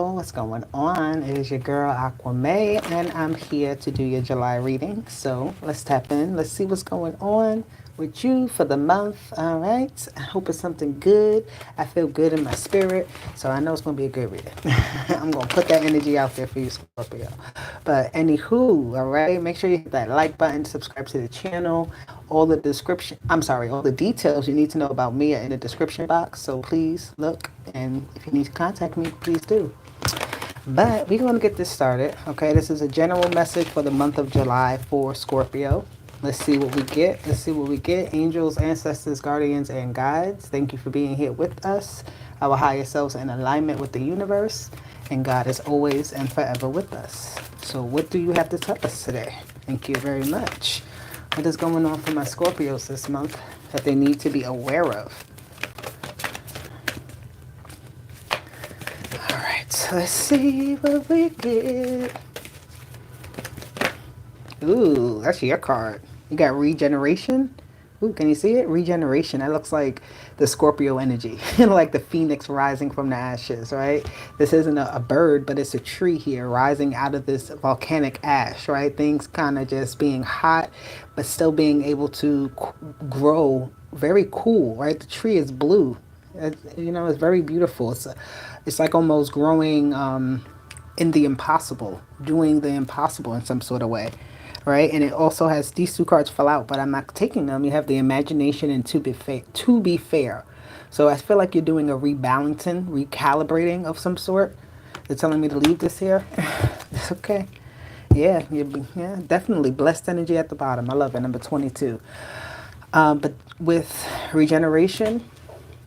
what's going on? It is your girl Aquame, and I'm here to do your July reading. So let's tap in. Let's see what's going on with you for the month. All right. I hope it's something good. I feel good in my spirit, so I know it's going to be a good reading. I'm going to put that energy out there for you, Scorpio. But anywho, all right. Make sure you hit that like button, subscribe to the channel. All the details you need to know about me are in the description box. So please look, and if you need to contact me, please do. But we're going to get this started. Okay, this is a general message for the month of July for Scorpio. Let's see what we get. Let's see what we get. Angels, ancestors, guardians, and guides, thank you for being here with us. Our higher selves in alignment with the universe. And God is always and forever with us. So what do you have to tell us today? Thank you very much. What is going on for my Scorpios this month that they need to be aware of? All right, let's see what we get. Ooh, that's your card. You got Regeneration. Ooh, can you see it? Regeneration. That looks like the Scorpio energy, like the phoenix rising from the ashes, right? This isn't a bird, but it's a tree here rising out of this volcanic ash, right? Things kind of just being hot, but still being able to grow very cool, right? The tree is blue. It's very beautiful. It's like almost growing in the impossible, doing the impossible in some sort of way. Right, and it also has these two cards fell out, but I'm not taking them. You have the imagination and to be fair. To be fair, so I feel like you're doing a rebalancing, recalibrating of some sort. They're telling me to leave this here. It's okay. Yeah, yeah, definitely blessed energy at the bottom. I love it. Number 22. But with regeneration,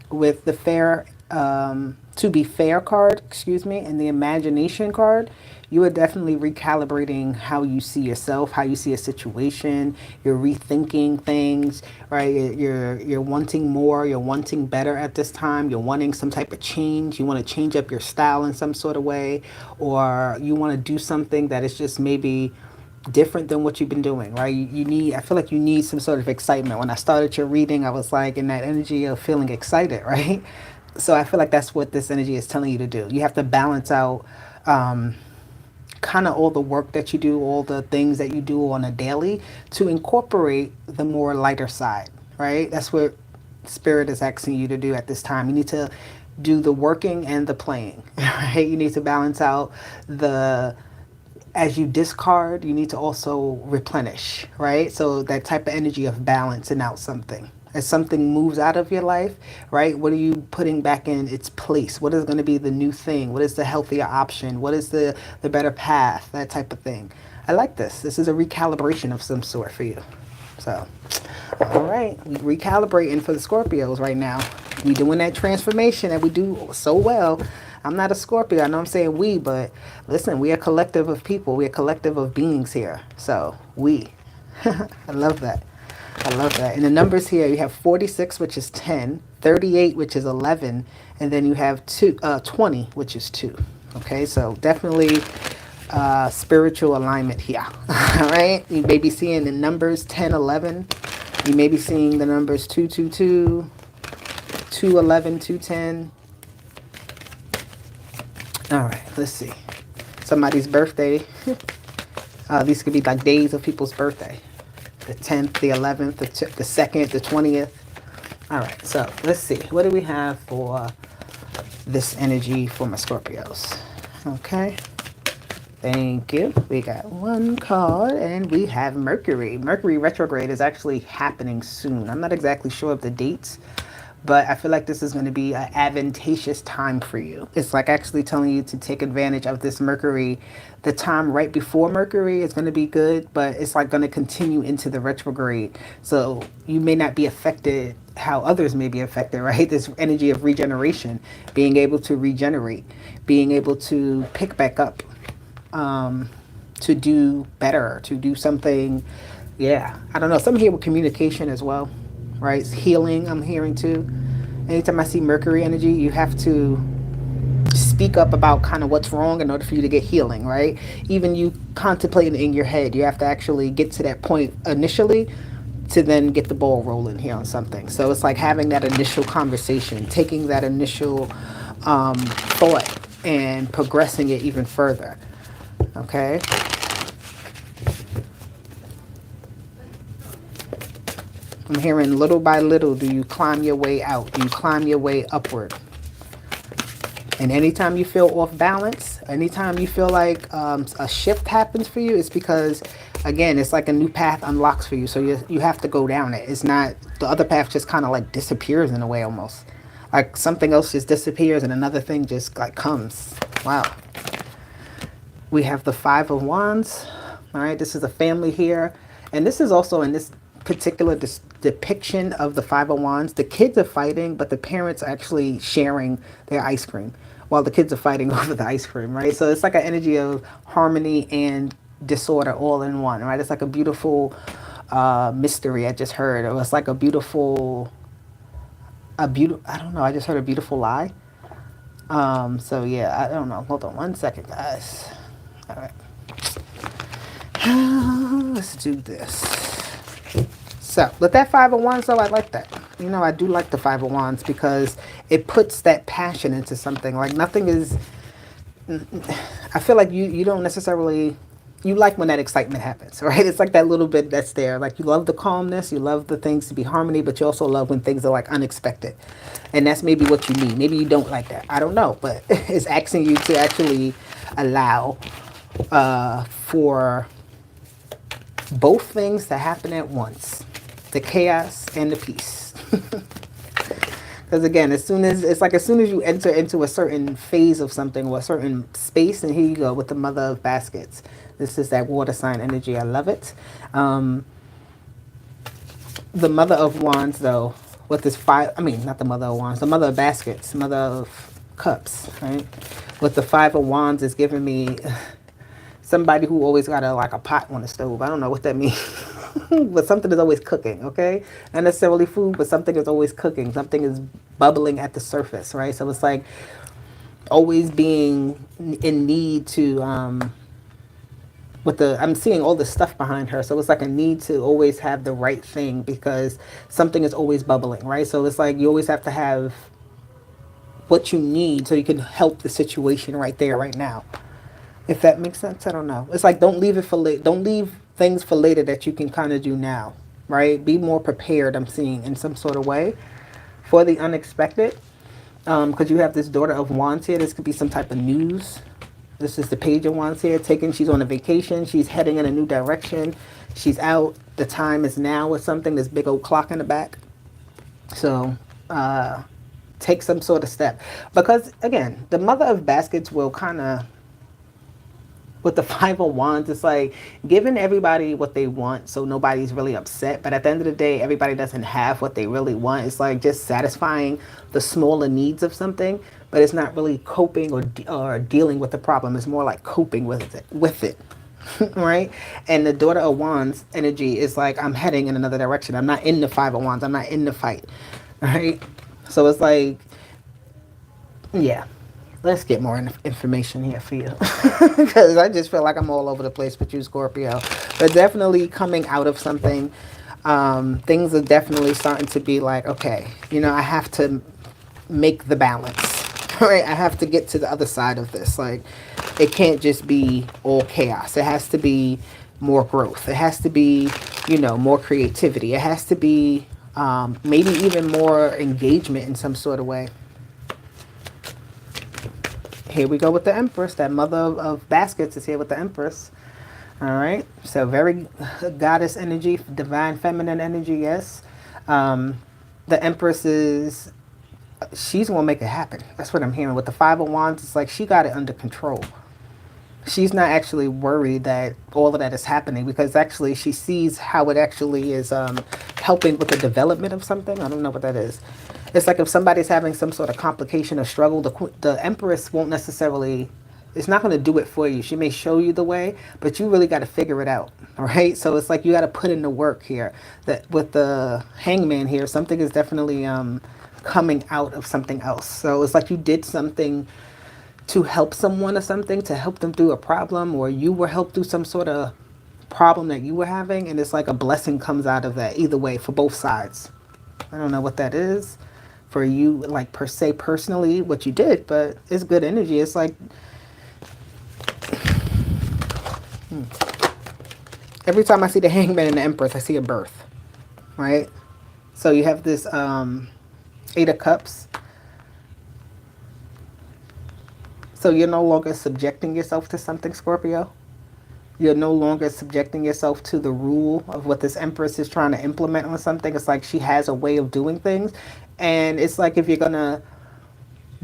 with the fair, to be fair card, excuse me, and the imagination card, you are definitely recalibrating how you see yourself, how you see a situation. You're rethinking things, right? You're wanting more, you're wanting better at this time. You're wanting some type of change. You want to change up your style in some sort of way, or you want to do something that is just maybe different than what you've been doing, right? I feel like you need some sort of excitement. When I started your reading, I was like in that energy of feeling excited, right? So I feel like that's what this energy is telling you to do. You have to balance out kind of all the work that you do, all the things that you do on a daily to incorporate the more lighter side, right? That's what Spirit is asking you to do at this time. You need to do the working and the playing, right? You need to balance out as you discard, you need to also replenish, right? So that type of energy of balancing out something. As something moves out of your life, right? What are you putting back in its place? What is going to be the new thing? What is the healthier option? What is the better path? That type of thing. I like this. This is a recalibration of some sort for you. So, all right. We recalibrating for the Scorpios right now. We doing that transformation that we do so well. I'm not a Scorpio. I know I'm saying we, but listen, we are a collective of people. We are a collective of beings here. So, we. I love that. I love that. And the numbers here, you have 46, which is 10, 38, which is 11, and then you have 20, which is 2. Okay, so definitely spiritual alignment here. All right, you may be seeing the numbers 10, 11. You may be seeing the numbers 222, 211, 210. All right, let's see. Somebody's birthday. These could be like days of people's birthday. The 10th, the 11th, the 2nd, the 20th. All right, so let's see. What do we have for this energy for my Scorpios? Okay. Thank you. We got one card, and we have Mercury. Mercury retrograde is actually happening soon. I'm not exactly sure of the dates, but I feel like this is going to be an advantageous time for you. It's like actually telling you to take advantage of this Mercury. The time right before Mercury is going to be good, but it's like going to continue into the retrograde. So you may not be affected how others may be affected, right? This energy of regeneration, being able to regenerate, being able to pick back up, to do better, to do something. Yeah, I don't know. Some here with communication as well. Right? It's healing, I'm hearing too. Anytime I see Mercury energy, you have to speak up about kind of what's wrong in order for you to get healing, right? Even you contemplating in your head, you have to actually get to that point initially to then get the ball rolling here on something. So it's like having that initial conversation, taking that initial thought and progressing it even further. Okay. I'm hearing little by little, do you climb your way out? Do you climb your way upward? And anytime you feel off balance, anytime you feel like a shift happens for you, it's because, again, it's like a new path unlocks for you. So you have to go down it. It's not, the other path just kind of like disappears in a way almost. Like something else just disappears and another thing just like comes. Wow. We have the Five of Wands. All right, this is a family here. And this is also in this particular depiction of the Five of Wands. The kids are fighting, but the parents are actually sharing their ice cream while the kids are fighting over the ice cream, right? So it's like an energy of harmony and disorder all in one, right? It's like a beautiful mystery I just heard. Or it's like a beautiful, I don't know, I just heard a beautiful lie. So yeah, I don't know. Hold on one second, guys. All right. Let's do this. So with that Five of Wands, though, I like that. You know, I do like the Five of Wands because it puts that passion into something. Like nothing is, I feel like you don't necessarily, you like when that excitement happens, right? It's like that little bit that's there. Like you love the calmness, you love the things to be harmony, but you also love when things are like unexpected. And that's maybe what you need. Maybe you don't like that. I don't know, but it's asking you to actually allow for both things to happen at once, the chaos and the peace. Because again, as soon as you enter into a certain phase of something or a certain space, and here you go with the Mother of Baskets. This is that water sign energy. I love it. The Mother of Wands, though, with this not the Mother of Wands, the Mother of Baskets, Mother of Cups, right? With the Five of Wands is giving me somebody who always got a pot on the stove. I don't know what that means. But something is always cooking, okay? Not necessarily food, but something is always cooking. Something is bubbling at the surface, right? So it's like always being in need to, I'm seeing all the stuff behind her. So it's like a need to always have the right thing because something is always bubbling, right? So it's like you always have to have what you need so you can help the situation right there, right now. If that makes sense, I don't know. It's like don't leave it for late. Don't leave things for later that you can kind of do now, right? Be more prepared, I'm seeing, in some sort of way for the unexpected. Because you have this Daughter of Wands here. This could be some type of news. This is the Page of Wands here. She's on a vacation. She's heading in a new direction. She's out. The time is now or something. This big old clock in the back. So take some sort of step. Because, again, the Mother of Baskets will kind of, with the Five of Wands, it's like giving everybody what they want so nobody's really upset. But at the end of the day, everybody doesn't have what they really want. It's like just satisfying the smaller needs of something, but it's not really coping or dealing with the problem. It's more like coping with it. Right? And the Daughter of Wands energy is like, I'm heading in another direction. I'm not in the Five of Wands. I'm not in the fight. Right? So it's like, yeah. Let's get more information here for you. Because I just feel like I'm all over the place with you, Scorpio. But definitely coming out of something. Things are definitely starting to be like, okay, I have to make the balance. Right? I have to get to the other side of this. Like, it can't just be all chaos. It has to be more growth. It has to be, more creativity. It has to be maybe even more engagement in some sort of way. Here we go with the Empress. That Mother of Baskets is here with the Empress. All right. So very goddess energy, divine feminine energy, yes. The Empress she's going to make it happen. That's what I'm hearing. With the Five of Wands, it's like she got it under control. She's not actually worried that all of that is happening because actually she sees how it actually is helping with the development of something. I don't know what that is. It's like if somebody's having some sort of complication or struggle, the Empress won't necessarily, it's not going to do it for you. She may show you the way, but you really got to figure it out, all right? So it's like you got to put in the work here. That with the Hangman here, something is definitely coming out of something else. So it's like you did something to help someone or something, to help them through a problem, or you were helped through some sort of problem that you were having, and it's like a blessing comes out of that either way for both sides. I don't know what that is. for you, like per se personally what you did, but it's good energy. It's like every time I see the Hangman and the Empress, I see a birth, right? So you have this Eight of Cups. So you're no longer subjecting yourself to something, Scorpio. You're no longer subjecting yourself to the rule of what this Empress is trying to implement on something. It's like she has a way of doing things. And it's like if you're going to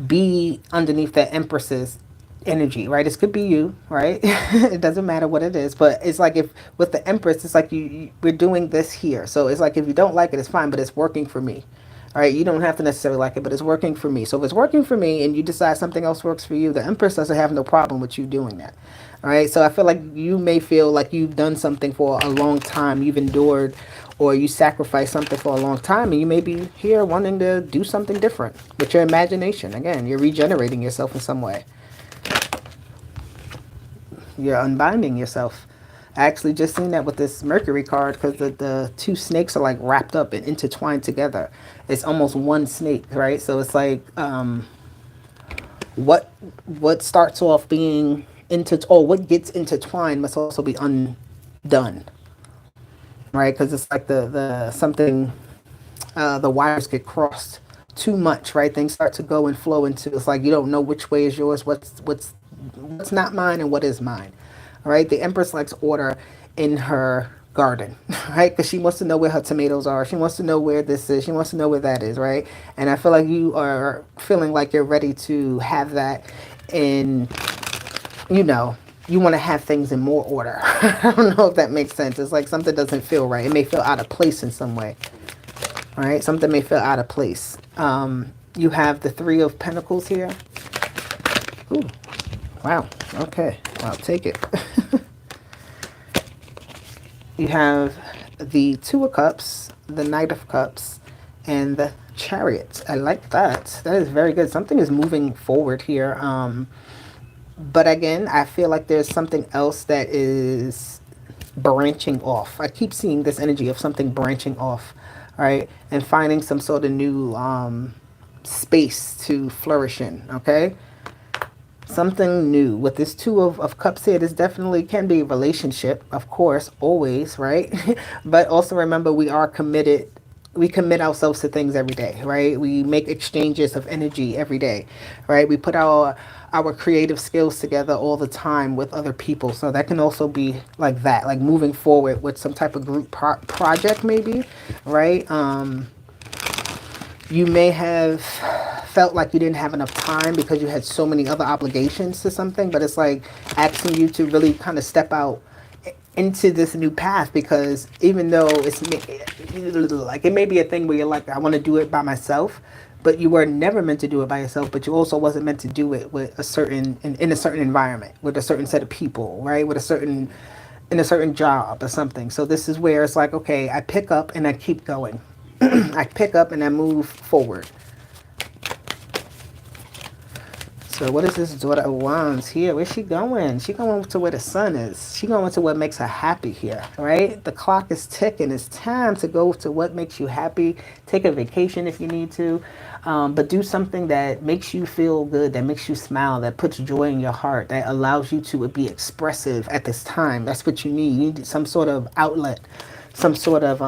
be underneath that Empress's energy, right? This could be you, right? It doesn't matter what it is, but it's like if with the Empress, it's like we're doing this here. So it's like if you don't like it, it's fine, but it's working for me. All right, you don't have to necessarily like it, but it's working for me. So if it's working for me and you decide something else works for you, the Empress doesn't have no problem with you doing that. All right, so I feel like you may feel like you've done something for a long time, you've endured, or you sacrificed something for a long time, and you may be here wanting to do something different with your imagination. Again, you're regenerating yourself in some way. You're unbinding yourself. I actually just seen that with this Mercury card because the two snakes are like wrapped up and intertwined together. It's almost one snake, right? So it's like what starts off being what gets intertwined must also be undone, right? Because it's like the something the wires get crossed too much, right? Things start to go and flow into. It's like you don't know which way is yours, what's not mine, and what is mine. All right, the Empress likes order in her garden, right? Because she wants to know where her tomatoes are. She wants to know where this is. She wants to know where that is, right? And I feel like you are feeling like you're ready to have that in, you want to have things in more order. I don't know if that makes sense. It's like something doesn't feel right. It may feel out of place in some way, right? Something may feel out of place. You have the Three of Pentacles here. Ooh, wow. Okay, I'll take it. You have the Two of Cups, the Knight of Cups, and the Chariot. I like that. That is very good. Something is moving forward here. But again, I feel like there's something else that is branching off. I keep seeing this energy of something branching off, right? And finding some sort of new space to flourish in, okay? Something new. With this Two of Cups here, this definitely can be a relationship, of course, always, right? But also remember, we are committed. We commit ourselves to things every day, right? We make exchanges of energy every day, right? We put our creative skills together all the time with other people. So that can also be like that, like moving forward with some type of group project maybe, right? You may have felt like you didn't have enough time because you had so many other obligations to something, but it's like asking you to really kind of step out into this new path, because even though it's like it may be a thing where you're like, I want to do it by myself, but you were never meant to do it by yourself, but you also wasn't meant to do it with a certain in a certain environment with a certain set of people, right? With a certain in a certain job or something. So this is where it's like, okay, I pick up and I keep going. I pick up and I move forward. So what is this daughter of wands here? Where's she going? She going to where the sun is. She going to what makes her happy here, right? The clock is ticking. It's time to go to what makes you happy. Take a vacation if you need to, but do something that makes you feel good, that makes you smile, that puts joy in your heart, that allows you to be expressive at this time. That's what you need. You need some sort of outlet, some sort of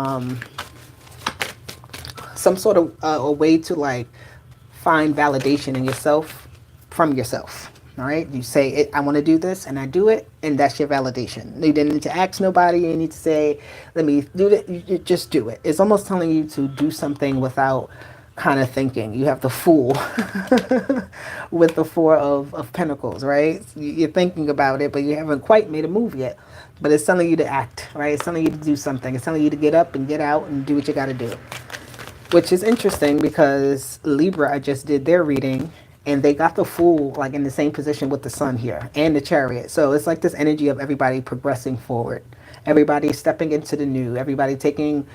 a way to like find validation in yourself. From yourself. All right, you say it, I want to do this, and I do it, and that's your validation. You didn't need to ask nobody. You need to say, let me do it. You just do it. It's almost telling you to do something without kind of thinking. You have the Fool with the Four of Pentacles, right? You're thinking about it, but you haven't quite made a move yet. But it's telling you to act, right? It's telling you to do something. It's telling you to get up and get out and do what you got to do. Which is interesting because Libra, I just did their reading, and they got the Fool like in the same position with the Sun here and the Chariot. So it's like this energy of everybody progressing forward, everybody stepping into the new, everybody taking,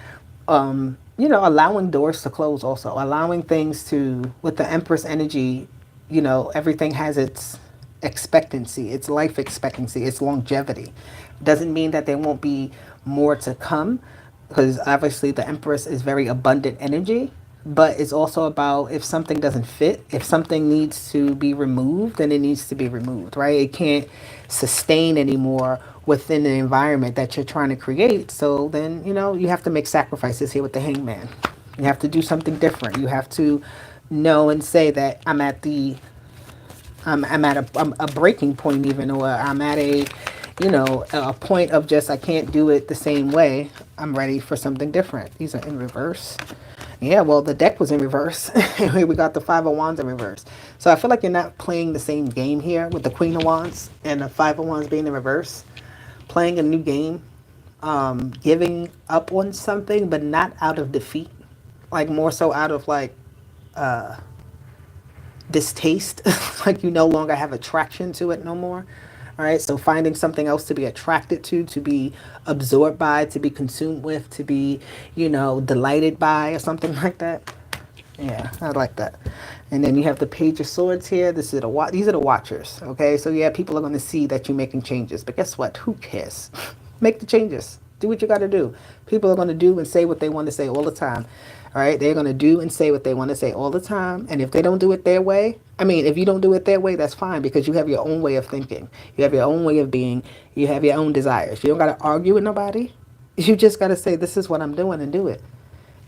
allowing doors to close also, allowing things to, with the Empress energy, everything has its expectancy, its life expectancy, its longevity. Doesn't mean that there won't be more to come, because obviously the Empress is very abundant energy. but it's also about if something doesn't fit, if something needs to be removed, then it needs to be removed, right? It can't sustain anymore within the environment that you're trying to create. So then, you have to make sacrifices here with the hangman. You have to do something different. You have to know and say that I'm at a breaking point, even, or I'm at a point of just, I can't do it the same way. I'm ready for something different. These are in reverse. Yeah, well, the deck was in reverse. Here we got the Five of Wands in reverse. So I feel like you're not playing the same game here with the Queen of Wands and the Five of Wands being in reverse. Playing a new game, giving up on something, but not out of defeat. Like more so out of like distaste. Like you no longer have attraction to it no more. All right, so finding something else to be attracted to be absorbed by, to be consumed with, to be, delighted by, or something like that. Yeah, I like that. And then you have the Page of Swords here. These are the Watchers. Okay, so yeah, people are going to see that you're making changes, but guess what? Who cares? Make the changes. Do what you got to do. People are going to do and say what they want to say all the time. All right, they're going to do and say what they want to say all the time. And if they don't do it their way, if you don't do it their way, that's fine, because you have your own way of thinking. You have your own way of being. You have your own desires. You don't got to argue with nobody. You just got to say, this is what I'm doing, and do it.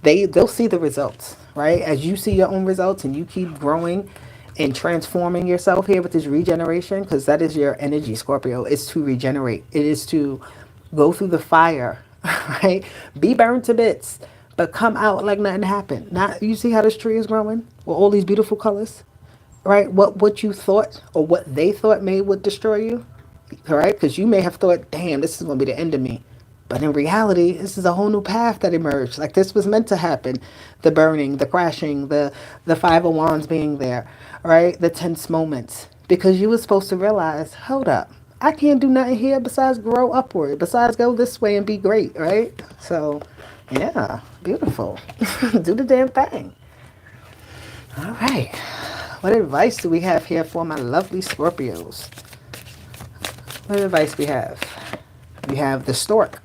They'll see the results, right? As you see your own results and you keep growing and transforming yourself here with this regeneration, because that is your energy, Scorpio. It's to regenerate. It is to go through the fire, right? Be burned to bits, but come out like nothing happened. Not, you see how this tree is growing with all these beautiful colors, right? What you thought or what they thought may would destroy you, all right? Because you may have thought, damn, this is going to be the end of me. But in reality, this is a whole new path that emerged. Like this was meant to happen. The burning, the crashing, the Five of Wands being there, right? The tense moments. Because you were supposed to realize, hold up, I can't do nothing here besides grow upward, besides go this way and be great, right? So, yeah, beautiful. Do the damn thing. All right. What advice do we have here for my lovely Scorpios? What advice we have? We have the stork.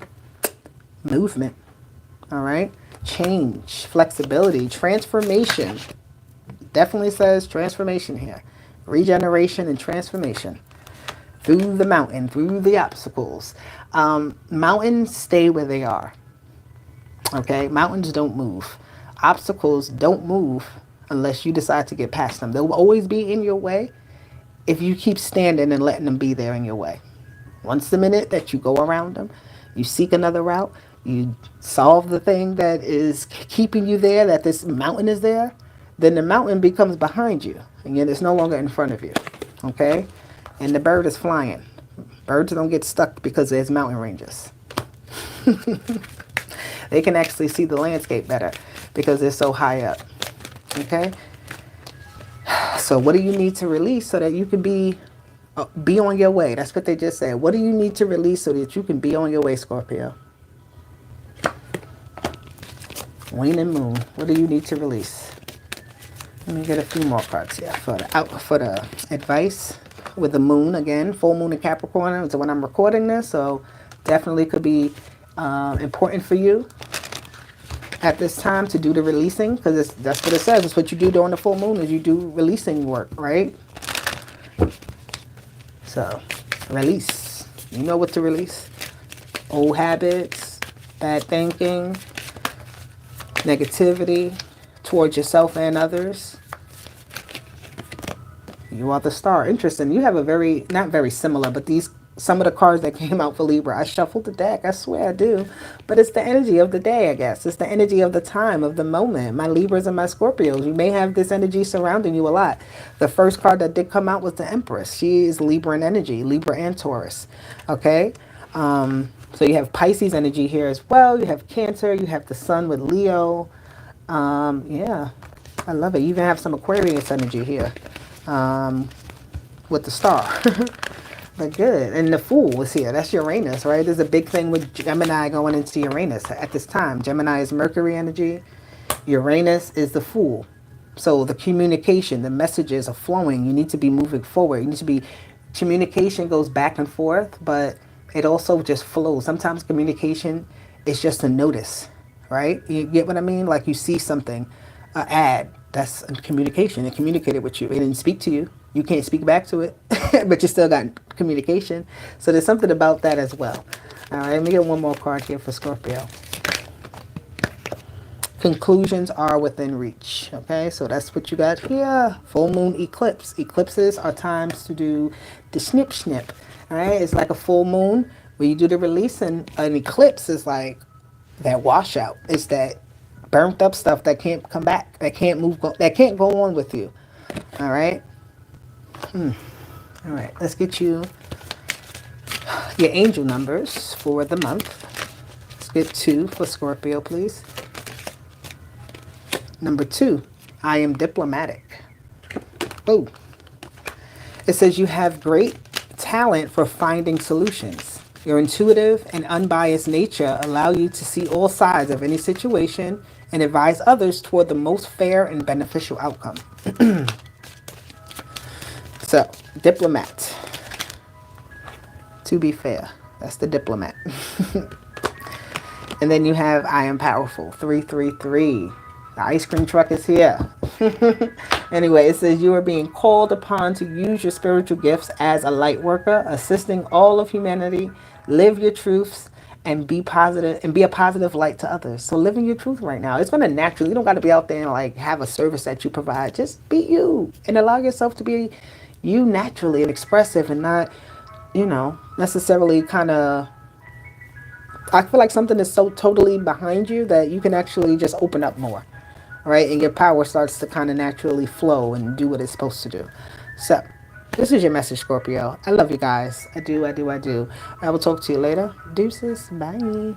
Movement. All right. Change, flexibility, transformation. Definitely says transformation here. Regeneration and transformation. Through the mountain, through the obstacles. Mountains stay where they are. Okay. Mountains don't move. Obstacles don't move unless you decide to get past them. They'll always be in your way if you keep standing and letting them be there in your way. Once the minute that you go around them, you seek another route, you solve the thing that is keeping you there, that this mountain is there, then the mountain becomes behind you. And yet it's no longer in front of you. Okay? And the bird is flying. Birds don't get stuck because there's mountain ranges. They can actually see the landscape better because they're so high up. Okay? So what do you need to release so that you can be on your way? That's what they just said. What do you need to release so that you can be on your way, Scorpio? Wind and Moon. What do you need to release? Let me get a few more cards here for the advice with the moon again. Full moon in Capricorn is when I'm recording this, so definitely could be important for you at this time to do the releasing, because that's what it says. It's what you do during the full moon, is you do releasing work, right? So, release. You know what to release. Old habits, bad thinking, negativity towards yourself and others. You are the star. Interesting. You have a not very similar, but some of the cards that came out for Libra, I shuffled the deck. I swear I do. But it's the energy of the day, I guess. It's the energy of the time, of the moment. My Libras and my Scorpios, you may have this energy surrounding you a lot. The first card that did come out was the Empress. She is Libra in energy, Libra and Taurus. Okay? So you have Pisces energy here as well. You have Cancer. You have the Sun with Leo. Yeah, I love it. You even have some Aquarius energy here with the star. But good. And the Fool is here. That's Uranus, right? There's a big thing with Gemini going into Uranus at this time. Gemini is Mercury energy. Uranus is the Fool. So the communication, the messages are flowing. You need to be moving forward. Communication goes back and forth, but it also just flows. Sometimes communication is just a notice, right? You get what I mean? Like you see something. ad. That's a communication. It communicated with you. It didn't speak to you. You can't speak back to it, but you still got communication. So there's something about that as well. All right, let me get one more card here for Scorpio. Conclusions are within reach. Okay, so that's what you got here. Full moon eclipse. Eclipses are times to do the snip snip. All right, it's like a full moon where you do the release, and an eclipse is like that washout. It's that burnt up stuff that can't come back, that can't move, that can't go on with you. All right. All right. Let's get you your angel numbers for the month. Let's get 2 for Scorpio, please. Number 2, I am diplomatic. Oh, it says you have great talent for finding solutions. Your intuitive and unbiased nature allow you to see all sides of any situation and advise others toward the most fair and beneficial outcome. So, diplomat. To be fair, that's the diplomat. And then you have I am powerful. 333. The ice cream truck is here. Anyway, it says you are being called upon to use your spiritual gifts as a light worker, assisting all of humanity, live your truths, and be positive and be a positive light to others. So living your truth right now. It's gonna naturally, you don't gotta be out there and like have a service that you provide. Just be you and allow yourself to be you naturally and expressive and not, necessarily kind of I feel like something is so totally behind you that you can actually just open up more, right? And your power starts to kind of naturally flow and do what it's supposed to do. So, this is your message, Scorpio. I love you guys. I do. I will talk to you later. Deuces. Bye.